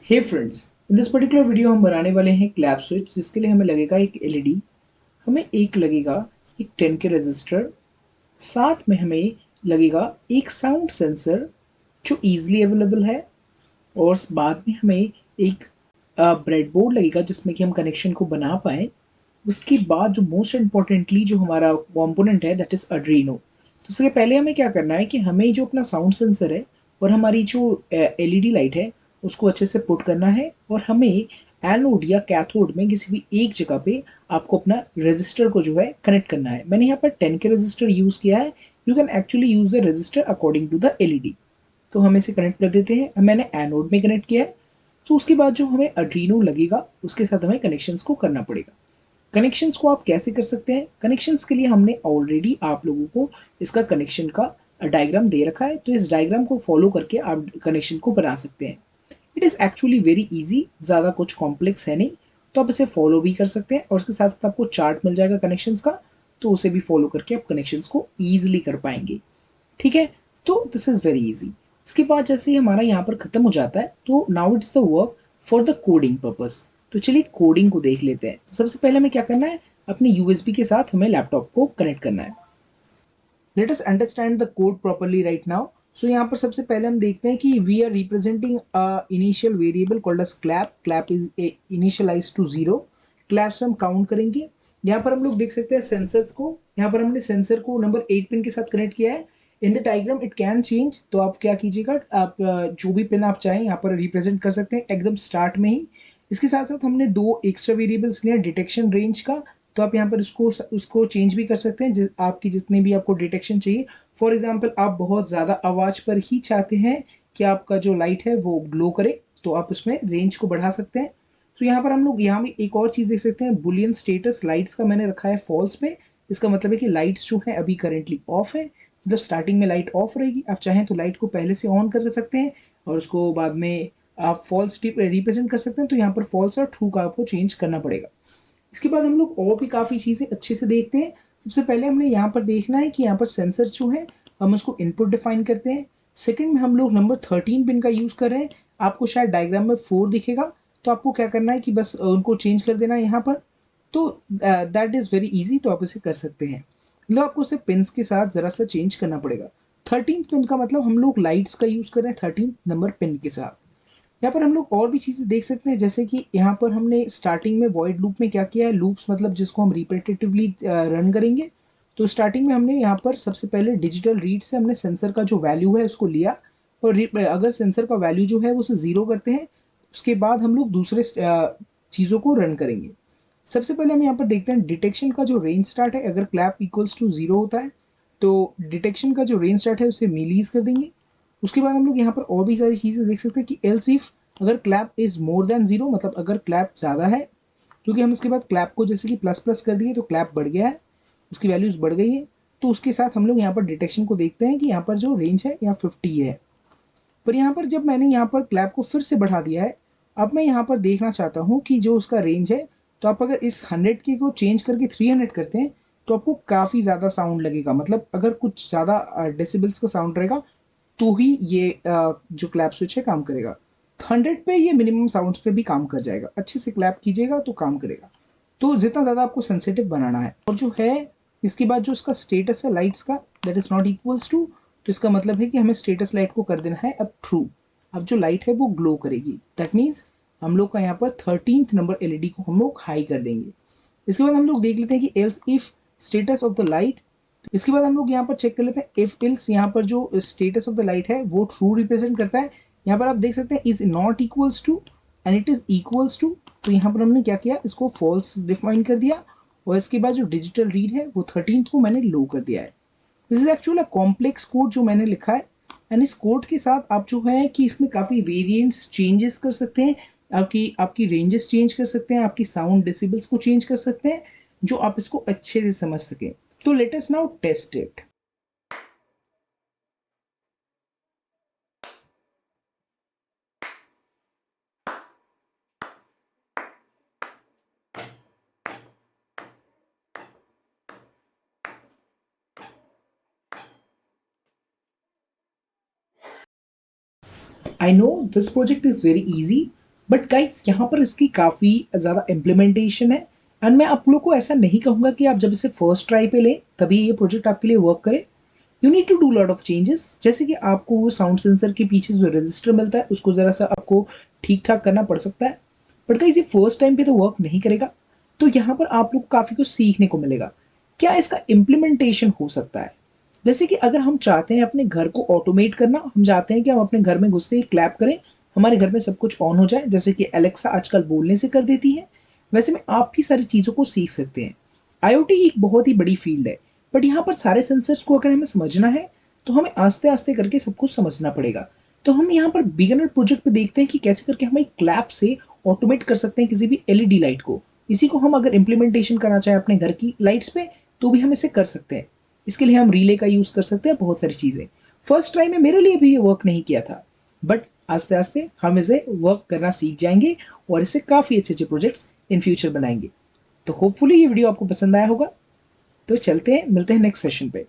Hey friends, in this particular video हम बनाने वाले हैं क्लैप स्विच जिसके लिए हमें लगेगा एक एलईडी, हमें एक लगेगा एक 10 के रजिस्टर, साथ में हमें लगेगा एक साउंड सेंसर जो इजीली अवेलेबल है और बाद में हमें एक ब्रेडबोर्ड लगेगा जिसमें कि हम कनेक्शन को बना पाएँ। उसके बाद जो मोस्ट इम्पोर्टेंटली जो हमारा कंपोनेंट है दैट इज़ आर्डिनो। तो उससे पहले हमें क्या करना है कि हमें जो अपना साउंड सेंसर है और हमारी जो एलईडी लाइट है उसको अच्छे से पुट करना है और हमें एनोड या कैथोड में किसी भी एक जगह पे आपको अपना रेजिस्टर को जो है कनेक्ट करना है। मैंने यहाँ पर 10 के रेजिस्टर यूज़ किया है। You can actually use the register according to the LED. तो हम इसे कनेक्ट कर देते हैं। मैंने एनोड में कनेक्ट किया है। तो उसके बाद जो हमें आर्डिनो लगेगा उसके साथ हमें कनेक्शंस को करना पड़ेगा। कनेक्शंस को आप कैसे कर सकते हैं? कनेक्शंस के लिए हमने ऑलरेडी आप लोगों को इसका कनेक्शन का डायग्राम दे रखा है, तो इस डायग्राम को फॉलो करके आप कनेक्शन को बना सकते हैं। It is actually very easy, ज़्यादा कुछ कॉम्प्लेक्स है नहीं। तो आप इसे फॉलो भी कर सकते हैं और उसके साथ साथ आपको चार्ट मिल जाएगा कनेक्शंस का, तो उसे भी फॉलो करके आप कनेक्शंस को ईजिली कर पाएंगे। ठीक है, तो दिस इज़ वेरी इजी। इसके बाद जैसे ही हमारा यहाँ पर खत्म हो जाता है तो now it's the work for the coding purpose. तो चलिए कोडिंग को देख लेते हैं। तो सबसे पहले हमें क्या करना है, अपने यूएसबी के साथ हमें लैपटॉप को कनेक्ट करना है। Let us understand the code properly right now. So यहाँ पर सबसे पहले हम देखते हैं कि we are representing initial variable called as clap. Clap is initialise to zero. Clap से हम काउंट करेंगे। यहाँ पर हम लोग देख सकते हैं सेंसर्स को। यहाँ पर हमने सेंसर को नंबर 8 पिन के साथ कनेक्ट किया है। In the diagram it can change, तो आप क्या कीजिएगा, आप जो भी पिन आप चाहें यहाँ पर रिप्रेजेंट कर सकते हैं एकदम स्टार्ट में ही। इसके साथ साथ हमने दो एक्स्ट्रा वेरिएबल्स लिए, डिटेक्शन रेंज का। तो आप यहाँ पर उसको चेंज भी कर सकते हैं आपकी जितने भी आपको डिटेक्शन चाहिए। फॉर एग्जाम्पल आप बहुत ज़्यादा आवाज़ पर ही चाहते हैं कि आपका जो लाइट है वो ग्लो करे, तो आप उसमें रेंज को बढ़ा सकते हैं। तो यहाँ पर हम लोग यहाँ भी एक और चीज़ देख सकते हैं, बुलियन स्टेटस लाइट्स का मैंने रखा है फॉल्स पे। इसका मतलब है कि लाइट्स जो है अभी करेंटली ऑफ है, मतलब स्टार्टिंग में लाइट ऑफ रहेगी। आप चाहें तो लाइट को पहले से ऑन कर सकते हैं और उसको बाद में आप फॉल्स रिप्रेजेंट कर सकते हैं। तो यहाँ पर फॉल्स और ट्रू का आपको चेंज करना पड़ेगा। इसके बाद हम लोग और भी काफ़ी चीज़ें अच्छे से देखते हैं। सबसे पहले हमने यहाँ पर देखना है कि यहाँ पर सेंसर जो है हम उसको इनपुट डिफाइन करते हैं। सेकंड में हम लोग नंबर 13 पिन का यूज़ कर रहे हैं। आपको शायद डायग्राम में 4 दिखेगा, तो आपको क्या करना है कि बस उनको चेंज कर देना है यहाँ पर। तो दैट इज़ वेरी इजी, तो आप इसे कर सकते हैं। मतलब आपको इसे पिन्स के साथ ज़रा सा चेंज करना पड़ेगा। 13 पिन का मतलब हम लोग लाइट्स का यूज़ कर रहे हैं 13 नंबर पिन के साथ। यहाँ पर हम लोग और भी चीज़ें देख सकते हैं, जैसे कि यहाँ पर हमने स्टार्टिंग में वॉइड लूप में क्या किया है, लूप्स मतलब जिसको हम रिपीटेटिवली रन करेंगे। तो स्टार्टिंग में हमने यहाँ पर सबसे पहले डिजिटल रीड से हमने सेंसर का जो वैल्यू है उसको लिया और अगर सेंसर का वैल्यू जो है वो उसे ज़ीरो करते हैं, उसके बाद हम लोग दूसरे चीज़ों को रन करेंगे। सबसे पहले हम यहाँ पर देखते हैं डिटेक्शन का जो रेंज स्टार्ट है, अगर क्लैप इक्वल्स टू जीरो होता है तो डिटेक्शन का जो रेंज स्टार्ट है उसे मिलीज कर देंगे। उसके बाद हम लोग यहाँ पर और भी सारी चीज़ें देख सकते हैं कि एल्स इफ अगर clap is more than zero, मतलब अगर क्लैप ज़्यादा है, क्योंकि हम इसके बाद क्लैप को जैसे कि प्लस प्लस कर दिए तो क्लैप बढ़ गया है, उसकी वैल्यूज बढ़ गई है। तो उसके साथ हम लोग यहाँ पर डिटेक्शन को देखते हैं कि यहाँ पर जो रेंज है यहाँ 50 है। पर यहाँ पर जब मैंने यहाँ पर क्लैप को फिर से बढ़ा दिया है, अब मैं यहाँ पर देखना चाहता हूँ कि जो उसका रेंज है, तो आप अगर इस 100 के को चेंज करके 300 करते हैं तो आपको काफ़ी ज़्यादा साउंड लगेगा। मतलब अगर कुछ ज़्यादा डेसिबल्स का साउंड रहेगा तो ही ये जो क्लैप स्विच है काम करेगा। 100 पे ये मिनिमम साउंड्स पे भी काम कर जाएगा। अच्छे से क्लैप कीजिएगा तो काम करेगा। तो जितना ज़्यादा आपको सेंसिटिव बनाना है, और जो है इसके बाद जो इसका स्टेटस है लाइट्स का, that is not equals to, तो इसका मतलब है कि हमें स्टेटस लाइट को कर देना है अब ट्रू। अब जो लाइट है वो ग्लो करेगी, दैट मीन्स हम लोग का यहाँ पर 13th नंबर एलईडी को हम लोग हाई कर देंगे। इसके बाद हम लोग देख लेते हैं कि else if status of the light. इसके बाद हम लोग यहाँ पर चेक कर लेते हैं इफ एल्स, यहाँ पर जो स्टेटस ऑफ द लाइट है वो ट्रू रिप्रेजेंट करता है। यहाँ पर आप देख सकते हैं is not equals to and it is equals to, तो यहाँ पर हमने क्या किया, इसको फॉल्स डिफाइन कर दिया और इसके बाद जो डिजिटल रीड है वो 13th को मैंने लो कर दिया है। This is actual a complex code जो मैंने लिखा है। एंड इस कोड के साथ आप जो है कि इसमें काफ़ी वेरिएंट्स चेंजेस कर सकते हैं। आपकी आपकी रेंजेस चेंज कर सकते हैं, आपकी साउंड डेसिबल्स को चेंज कर सकते हैं, जो आप इसको अच्छे से समझ सकें। तो let us now test it. I know this project is very easy, but guys यहाँ पर इसकी काफ़ी ज़्यादा इम्प्लीमेंटेशन है एंड मैं आप लोग को ऐसा नहीं कहूँगा कि आप जब इसे फर्स्ट ट्राई पे लें तभी ये प्रोजेक्ट आपके लिए वर्क करे। You need to do lot of changes, जैसे कि आपको वो साउंड सेंसर के पीछे जो रजिस्टर मिलता है उसको ज़रा सा आपको ठीक ठाक करना पड़ सकता है। बट गाइस ये फर्स्ट टाइम पे तो वर्क नहीं करेगा, तो यहाँ पर आप लोग काफ़ी कुछ सीखने को मिलेगा। क्या इसका इम्प्लीमेंटेशन हो सकता है? जैसे कि अगर हम चाहते हैं अपने घर को ऑटोमेट करना, हम चाहते हैं कि हम अपने घर में घुसते ही क्लैप करें, हमारे घर में सब कुछ ऑन हो जाए, जैसे कि एलेक्सा आजकल बोलने से कर देती है, वैसे में आप भी सारी चीज़ों को सीख सकते हैं। आईओटी एक बहुत ही बड़ी फील्ड है, बट यहाँ पर सारे सेंसर्स को अगर हमें समझना है तो हमें आस्ते आस्ते करके सब कुछ समझना पड़ेगा। तो हम यहाँ पर बिगिनर प्रोजेक्ट पे देखते हैं कि कैसे करके हम एक क्लैप से ऑटोमेट कर सकते हैं किसी भी एलईडी लाइट को। इसी को हम अगर इम्प्लीमेंटेशन करना चाहें अपने घर की लाइट्स पे तो भी हम इसे कर सकते हैं। इसके लिए हम रिले का यूज़ कर सकते हैं, बहुत सारी चीज़ें। फर्स्ट ट्राई में मेरे लिए भी ये वर्क नहीं किया था, बट आस्ते आस्ते हम इसे वर्क करना सीख जाएंगे और इससे काफ़ी अच्छे अच्छे प्रोजेक्ट्स इन फ्यूचर बनाएंगे। तो होपफुली ये वीडियो आपको पसंद आया होगा। तो चलते हैं, मिलते हैं नेक्स्ट सेशन पे।